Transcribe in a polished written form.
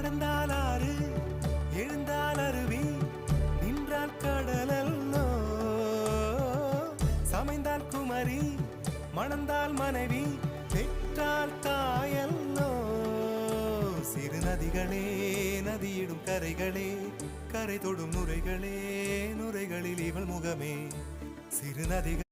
நடந்தால் ஆறு எழுந்தால் அருவி நின்றால் கடலல்லோ சமைந்தால் குமரி மணந்தால் மனைவி பெற்றால் தாயல்லோ சிறு நதிகளே நதியிடும் கரைகளே கரை தொடும் நுரைகளே நுரைகளில் இவள் முகமே சிறு நதிகள்